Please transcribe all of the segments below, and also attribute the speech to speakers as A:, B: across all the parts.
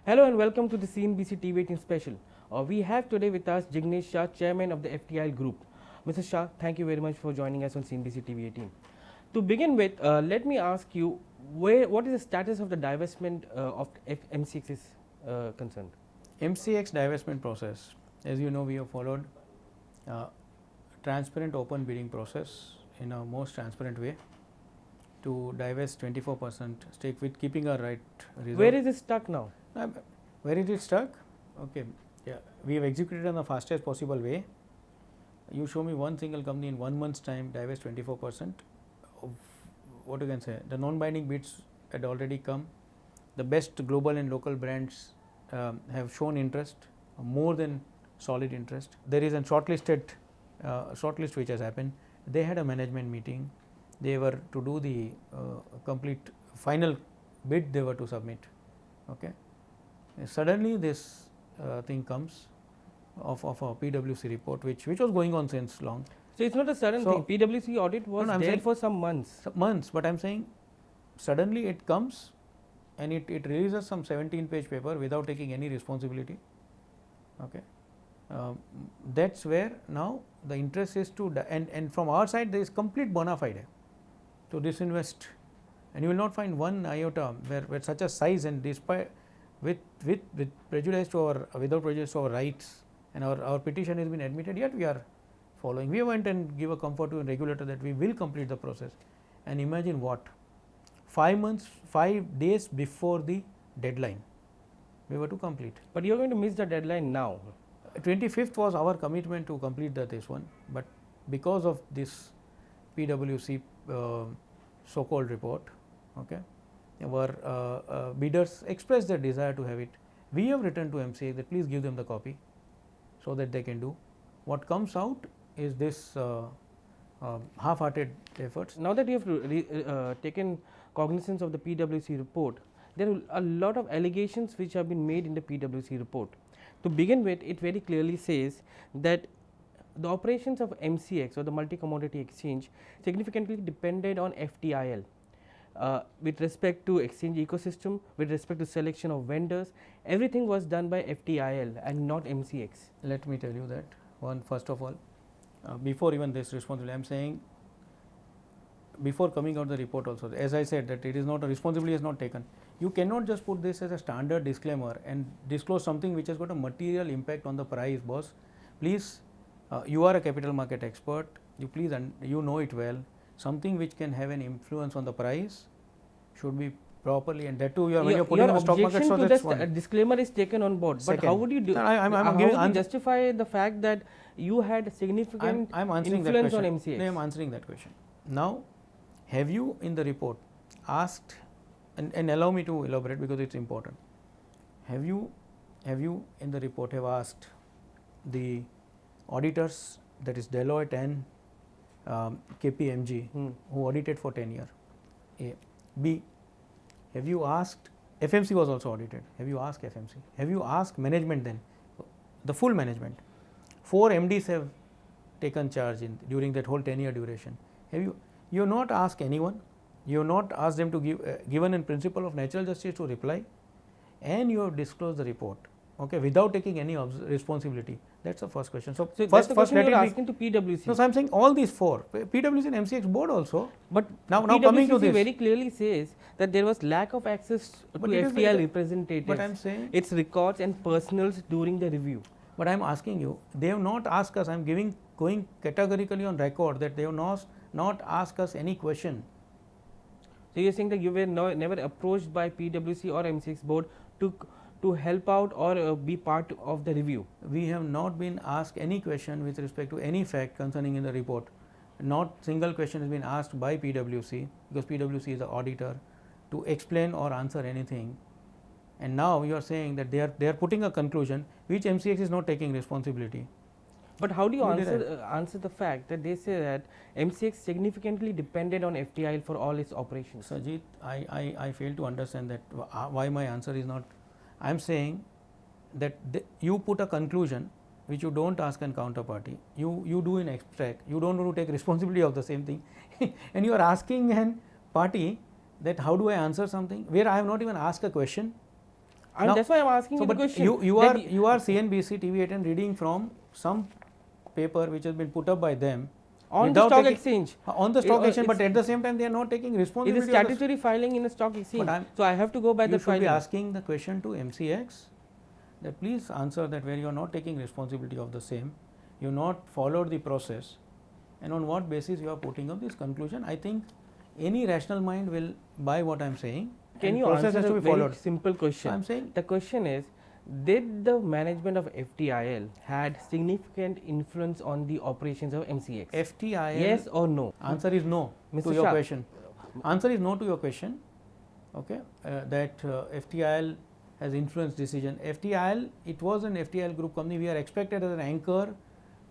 A: Hello and welcome to the CNBC TV18 special. We have today with us Jignesh Shah, Chairman of the FTL Group. Mr. Shah, thank you very much for joining us on CNBC TV18. To begin with, let me ask you, what is the status of the divestment of MCX is concerned?
B: MCX divestment process, as you know, we have followed transparent open bidding process in a most transparent way to divest 24% stake with keeping our right reserve.
A: Where is it stuck now?
B: Where is it stuck? Okay, yeah, we have executed in the fastest possible way. You show me one single company in 1 month's time divest 24% of what you can say. The non-binding bids had already come. The best global and local brands have shown interest, more than solid interest. There is a shortlisted shortlist which has happened. They had a management meeting. They were to do the complete final bid they were to submit. Okay. Suddenly this thing comes of a PwC report which was going on since long.
A: So it's not a sudden thing. PwC audit was there for some months.
B: But I'm saying suddenly it comes and it releases some 17-page paper without taking any responsibility. Okay. That's where now the interest is to and from our side there is complete bona fide to disinvest, and you will not find one iota where such a size and despite with prejudice to our without prejudice to our rights, and our petition has been admitted, yet we are following. We went and give a comfort to a regulator that we will complete the process, and imagine what 5 days before the deadline we were to complete.
A: But you are going to miss the deadline now.
B: 25th was our commitment to complete this one, but because of this PwC so-called report, okay, our bidders expressed their desire to have it. We have written to MCA that please give them the copy so that they can do. What comes out is this half-hearted efforts.
A: Now that you have taken cognizance of the PwC report, there are a lot of allegations which have been made in the PwC report. To begin with, it very clearly says that the operations of MCX or the multi-commodity exchange significantly depended on FTIL with respect to exchange ecosystem, with respect to selection of vendors. Everything was done by FTIL and not MCX.
B: Let me tell you that first of all, before even this responsibility, I am saying before coming out the report also, as I said that it is not a responsibility is not taken. You cannot just put this as a standard disclaimer and disclose something which has got a material impact on the price, boss. Please, you are a capital market expert, you know it well. Something which can have an influence on the price should be properly, and that too when you are putting on the stock market. So that's one.
A: Disclaimer is taken on board.
B: Second,
A: but how would you do? How would you justify the fact that you had significant influence on MCX?
B: No, I am answering that question. Now, have you in the report asked, and allow me to elaborate because it's important. Have you in the report have asked the auditors, that is Deloitte and KPMG, who audited for 10 years? A. B. Have you asked, FMC was also audited, have you asked FMC? Have you asked management then, the full management? 4 MDs have taken charge during that whole 10-year duration. You have not asked anyone, you have not asked them to give, given in principle of natural justice to reply, and you have disclosed the report, okay, without taking any responsibility. That's the first question. So
A: first let me asking to PwC.
B: No, so I am saying all these 4, PwC and MCX board also.
A: But
B: now coming to this,
A: very clearly says that there was lack of access to FTL representatives,
B: but I am saying
A: its records and personals during the review.
B: But I am asking you, they have not asked us. I am going categorically on record that they have not asked us any question.
A: So you are saying that you were never approached by PwC or MCX board to help out or be part of the review?
B: We have not been asked any question with respect to any fact concerning in the report. Not single question has been asked by PwC, because PwC is the auditor, to explain or answer anything. And now you are saying that they are putting a conclusion which MCX is not taking responsibility.
A: But how do you answer the fact that they say that MCX significantly depended on FTIL for all its operations?
B: Sajeet, I fail to understand that why my answer is not. I am saying that you put a conclusion which you don't ask an counterparty. You do in abstract. You don't want to take responsibility of the same thing, and you are asking an party that how do I answer something where I have not even asked a question.
A: And
B: Now,
A: that's why I'm asking
B: so
A: you the
B: but
A: question.
B: you
A: that
B: are CNBC TV18 reading from some paper which has been put up by them
A: on the
B: without
A: stock
B: taking-
A: exchange.
B: on the stock exchange,
A: It's-
B: but at the same time they are not taking
A: It is
B: responsibility.
A: statutory filing in a stock exchange. So I have to go by
B: You
A: the
B: should
A: filing.
B: be asking the question to MCX that please answer that where you are not taking responsibility of the same, you not followed the process, and on what basis you are putting up this conclusion. I think any rational mind will buy what I am saying.
A: Can
B: and
A: you
B: process
A: answer
B: has to
A: a
B: be
A: very
B: followed.
A: simple question?
B: So I am saying
A: The question is, did the management of FTIL had significant influence on the operations of MCX?
B: FTIL.
A: Yes or no?
B: Answer is no
A: Mr.
B: to your
A: Shah.
B: question. Answer is no to your question. Okay, that FTIL has influenced decision. FTIL, it was an FTIL group company. We are expected as an anchor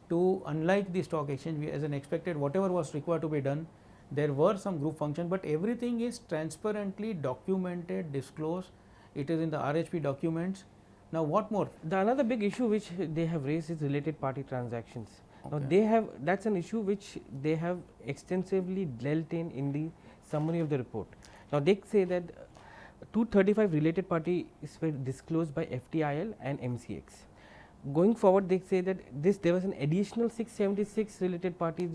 B: to, unlike the stock exchange, we as an expected whatever was required to be done. There were some group functions, but everything is transparently documented, disclosed. It is in the RHP documents. Now, what more?
A: The another big issue which they have raised is related party transactions. Now
B: Okay.
A: they have, that's an issue which they have extensively dealt in the summary of the report. Now they say that 235 related parties were disclosed by FTIL and MCX. Going forward, they say that there was an additional 676 related parties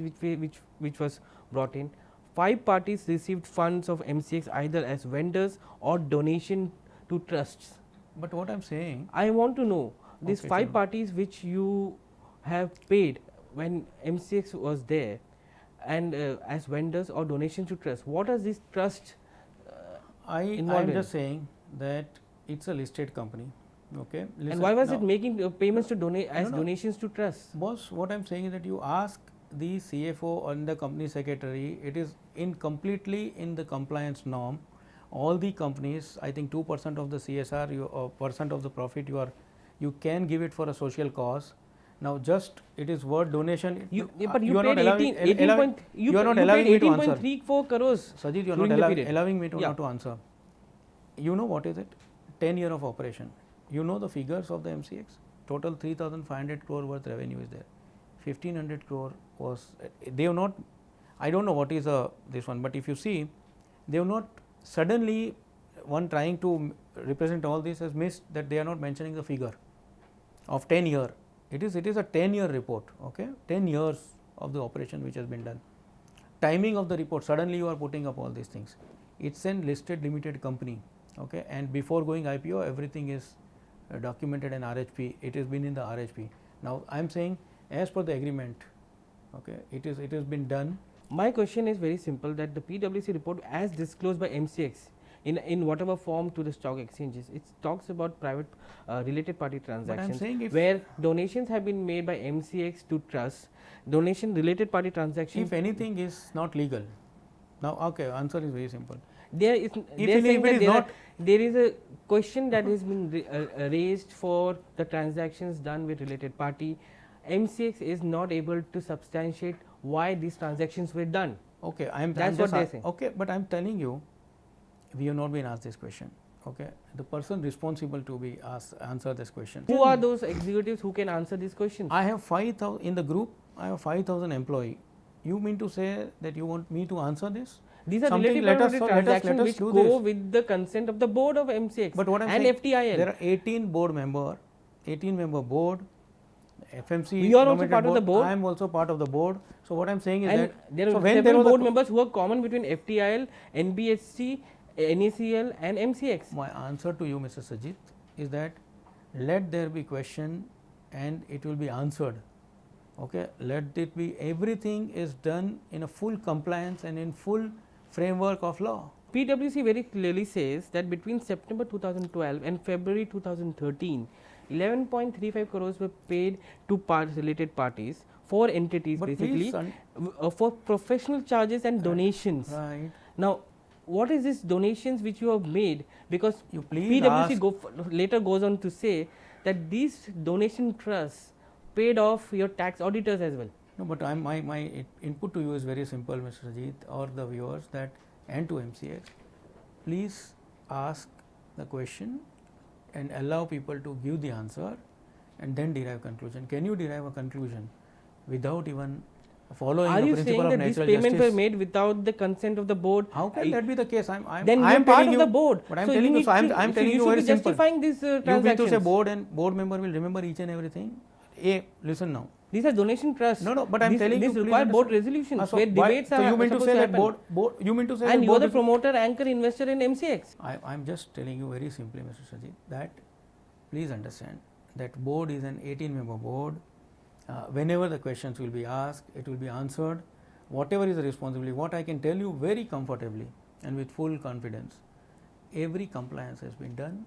A: which was brought in. 5 parties received funds of MCX either as vendors or donation to trusts.
B: But what I am saying,
A: I want to know these
B: Okay,
A: 5
B: sure.
A: parties which you have paid when MCX was there, and as vendors or donations to trust. What are these trusts?
B: I
A: Involved
B: am
A: in.
B: just saying that it's a listed company. Okay.
A: And
B: Listen,
A: why was
B: now,
A: it making payments to donate as
B: no.
A: donations to trusts?
B: Boss, what I am saying is that you ask the CFO and the company secretary, it is completely in the compliance norm. All the companies, I think 2% of the CSR, percent of the profit you can give it for a social cause. Now, just it is word donation.
A: But you
B: are
A: paid
B: not allowing,
A: 18 point,
B: you are not
A: you
B: allowing
A: paid
B: me to answer.
A: 18.34 crores.
B: Sajeet, you are
A: during
B: not
A: the period.
B: allowing me to
A: Yeah.
B: not to answer. You know what is it? 10 year of operation. You know the figures of the MCX? Total 3,500 crore worth revenue is there. 1,500 crore was, they have not, I don't know what is this one, but if you see, they have not suddenly, one trying to represent all this has missed that they are not mentioning the figure of 10 year. It is a 10-year report, okay? 10 years of the operation which has been done. Timing of the report, suddenly you are putting up all these things. It's an listed limited company, okay? And before going IPO, everything is documented in RHP. It has been in the RHP. Now, I am saying as per the agreement, okay, it has been done.
A: My question is very simple, that the PwC report as disclosed by MCX in whatever form to the stock exchanges, it talks about private related party transactions
B: saying
A: where donations have been made by MCX to trusts, donation related party transactions.
B: If anything is not legal, now okay, answer is very simple.
A: There is,
B: If it is not,
A: there is a question that has been raised for the transactions done with related party. MCX is not able to substantiate why these transactions were done.
B: okay,
A: That's what they're saying.
B: Okay, but I am telling you, we have not been asked this question. Okay, the person responsible to be asked answer this question.
A: Who are those executives who can answer these questions?
B: I have 5,000 in the group. I have 5,000 employee. You mean to say that you want me to answer this?
A: These are
B: Something,
A: related
B: let us
A: transactions which
B: do
A: go
B: this.
A: with the consent of the board of MCX
B: But what I'm
A: and
B: saying,
A: FTIL.
B: there are 18 board member, 18 member board, FMC.
A: You are also
B: nominated
A: part of the board.
B: I am also part of the board. So what I'm saying is
A: And
B: that
A: there
B: so
A: are
B: when there
A: several
B: was a
A: board members who are common between FTIL, NBSC, NACL and MCX.
B: My answer to you, Mr. Sajeet, is that let there be question and it will be answered. Okay, let it be, everything is done in a full compliance and in full framework of law.
A: PwC very clearly says that between September 2012 and February 2013, 11.35 crores were paid to related parties, 4 entities
B: But
A: basically,
B: please,
A: for professional charges and donations.
B: right.
A: Now, what is this donations which you have made? Because
B: You please
A: PwC later goes on to say that these donation trusts paid off your tax auditors as well.
B: No, but my input to you is very simple, Mr. Sajeet, or the viewers, that and to MCX, please ask the question and allow people to give the answer and then derive conclusion. Can you derive a conclusion without even following
A: Are
B: the
A: you
B: principle
A: saying
B: of
A: that these
B: natural
A: payments
B: justice.
A: were made without the consent of the board?
B: How can that be the case? I'm
A: Then
B: I'm
A: you're part
B: telling
A: of
B: you,
A: the board.
B: but I'm
A: So
B: telling you. So I'm telling you very
A: should be
B: simple.
A: justifying these
B: You mean
A: transactions.
B: to say board and board member will remember each and everything? Listen now.
A: These are donation trusts.
B: No, but I'm telling you,
A: These
B: please
A: require board
B: understand.
A: resolutions
B: So
A: where debates
B: so
A: are
B: you mean to
A: supposed
B: say that
A: happen.
B: board, you mean to say
A: And
B: that
A: you are
B: board
A: the
B: is-
A: promoter, anchor, investor in MCX.
B: I'm just telling you very simply, Mr. Sajeet, that please understand that board is an 18-member board. Whenever the questions will be asked, it will be answered. Whatever is the responsibility, what I can tell you very comfortably and with full confidence, every compliance has been done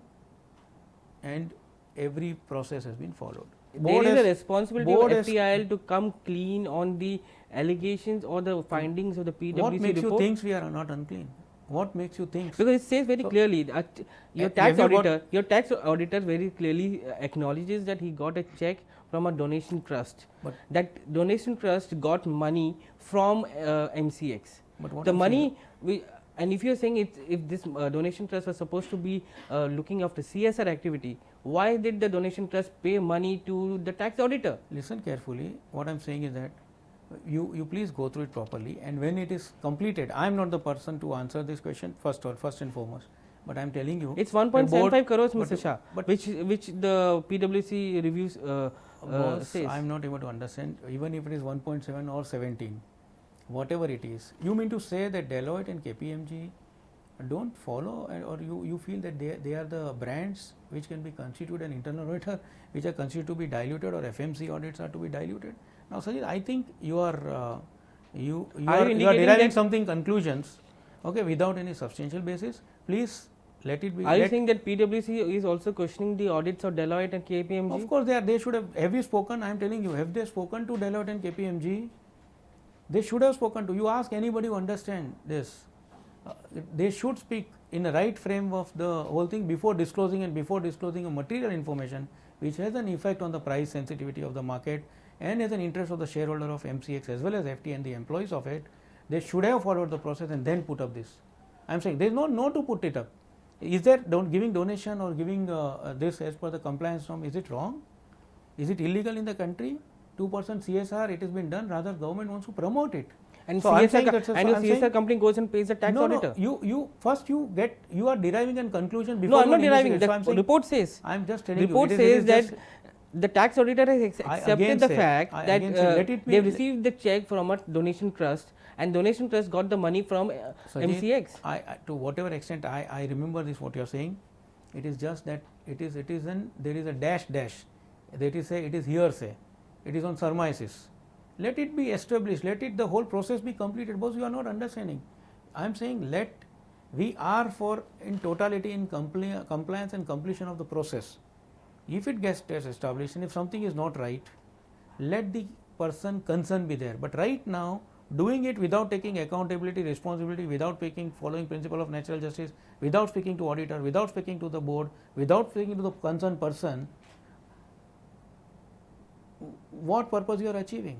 B: and every process has been followed.
A: There is a responsibility of
B: board has-
A: FTIL to come clean on the allegations or the findings of the PwC
B: What makes
A: report.
B: you think we are not unclean? What makes you think?
A: Because it says very
B: So-
A: clearly that your tax auditor very clearly acknowledges that he got a check from a donation trust.
B: But-
A: that donation trust got money from MCX.
B: But what
A: The
B: I'm
A: money, and if you're saying if this donation trust was supposed to be looking after CSR activity, why did the donation trust pay money to the tax auditor?
B: Listen carefully. What I'm saying is that you please go through it properly, and when it is completed, I'm not the person to answer this question first and foremost. But I'm telling you,
A: It's 1.75 crores,
B: but-
A: Mr. Shah,
B: but-
A: which the PwC reviews
B: boss,
A: says.
B: I'm not able to understand. Even if it is 1.7 or 17, whatever it is, you mean to say that Deloitte and KPMG don't follow, or you feel that they are the brands which can be constituted an internal auditor, which are considered to be diluted, or FMC audits are to be diluted? Now, Sajeet, I think you are you are
A: indicating
B: deriving
A: that-
B: something conclusions, okay, without any substantial basis. Please let it be.
A: Are you saying that PwC is also questioning the audits of Deloitte and KPMG?
B: Of course, they should have. Have you spoken? I am telling you, have they spoken to Deloitte and KPMG? They should have spoken to. You ask anybody who understand this. They should speak in the right frame of the whole thing before disclosing a material information which has an effect on the price sensitivity of the market and has an interest of the shareholder of MCX as well as FT and the employees of it. They should have followed the process and then put up this. I am saying there is no to put it up. Is there giving donation or giving this as per the compliance norm? Is it wrong? Is it illegal in the country? 2% CSR, it has been done. Rather, government wants to promote it.
A: And
B: So I'm
A: CSR,
B: saying that's a-
A: and your
B: I'm
A: CSR
B: saying-
A: company goes and pays the tax auditor.
B: You first you are deriving a conclusion before.
A: No, I'm
B: you
A: not deriving.
B: investigate. So
A: The
B: I'm saying-
A: report says.
B: I'm just telling
A: Report
B: you.
A: says that
B: just-
A: the tax auditor has
B: I
A: accepted
B: again
A: the
B: say-
A: fact
B: I
A: that
B: again say, let it be-
A: they've received the check from a donation trust, and donation trust got the money from
B: Sajeet,
A: MCX.
B: to whatever extent I remember this what you are saying, it is just that there is a dash. That is say it is hearsay. It is on surmises. Let it be established. Let the whole process be completed. Boss, you are not understanding. I am saying we are for in totality in compliance and completion of the process. If it gets established and if something is not right, let the person concerned be there. But right now, doing it without taking accountability, responsibility, without following principle of natural justice, without speaking to auditor, without speaking to the board, without speaking to the concerned person, what purpose you are achieving?